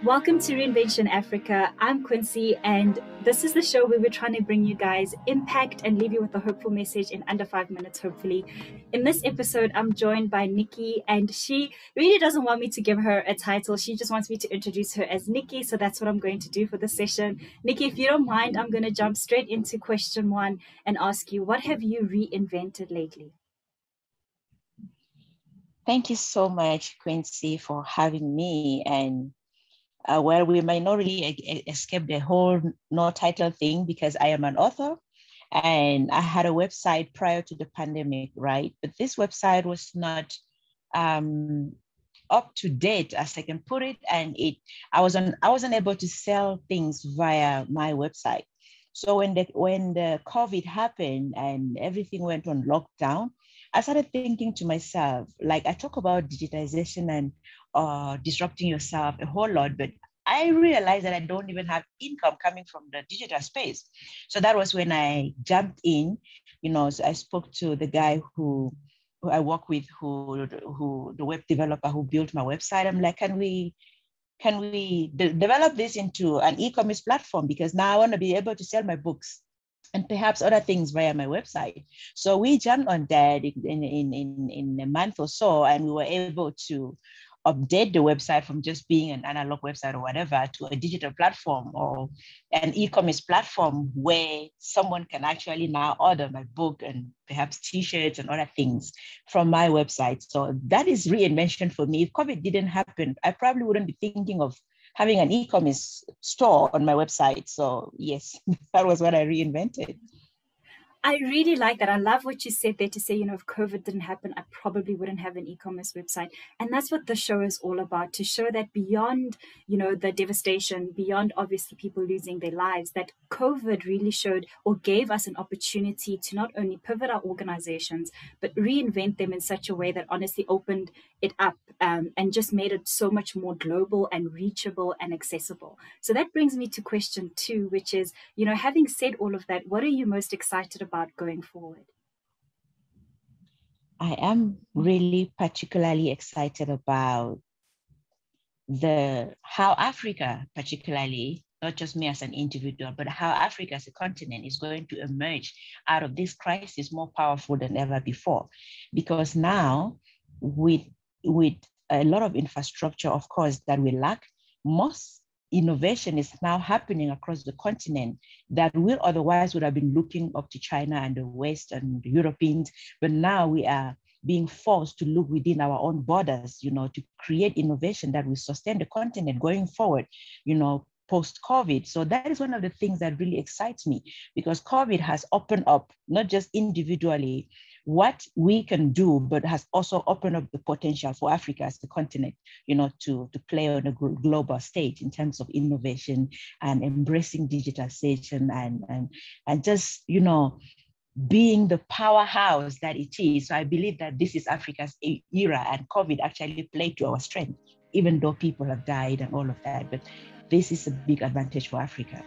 Welcome to Reinvention Africa. I'm Quincy, and this is the show where we're trying to bring you guys impact and leave you with a hopeful message in under 5 minutes, hopefully. In this episode, I'm joined by Nicky, and she really doesn't want me to give her a title. She just wants me to introduce her as Nicky, so that's what I'm going to do for this session. Nicky, if you don't mind, I'm going to jump straight into question one and ask you, what have you reinvented lately? Thank you so much, Quincy, for having me. And well, we might not really escape the whole no title thing because I am an author and I had a website prior to the pandemic, right? But this website was not up to date, as I can put it, and I wasn't able to sell things via my website. So when the COVID happened and everything went on lockdown, I started thinking to myself, like I talk about digitization and disrupting yourself a whole lot, but I realized that I don't even have income coming from the digital space. So that was when I jumped in, so I spoke to the guy who I work with, who the web developer who built my website. I'm like, can we develop this into an e-commerce platform? Because now I want to be able to sell my books and perhaps other things via my website. So we jumped on that in a month or so, and we were able to update the website from just being an analog website or whatever to a digital platform or an e-commerce platform where someone can actually now order my book and perhaps t-shirts and other things from my website. So that is reinvention for me. If COVID didn't happen, I probably wouldn't be thinking of having an e-commerce store on my website. So yes, that was what I reinvented. I really like that. I love what you said there to say, if COVID didn't happen, I probably wouldn't have an e-commerce website. And that's what the show is all about, to show that beyond, the devastation, beyond obviously people losing their lives, that COVID really showed or gave us an opportunity to not only pivot our organizations, but reinvent them in such a way that honestly opened it up and just made it so much more global and reachable and accessible. So that brings me to question two, which is, having said all of that, what are you most excited about going forward? I am really particularly excited about how Africa, particularly, not just me as an individual, but how Africa as a continent is going to emerge out of this crisis more powerful than ever before. Because now, with a lot of infrastructure, of course, that we lack, most innovation is now happening across the continent that will otherwise would have been looking up to China and the West and the Europeans, but now we are being forced to look within our own borders, to create innovation that will sustain the continent going forward, post-COVID. So that is one of the things that really excites me, because COVID has opened up, not just individually, what we can do, but has also opened up the potential for Africa as the continent, to play on a global stage in terms of innovation and embracing digitalization and just, being the powerhouse that it is. So I believe that this is Africa's era, and COVID actually played to our strength, even though people have died and all of that. But this is a big advantage for Africa.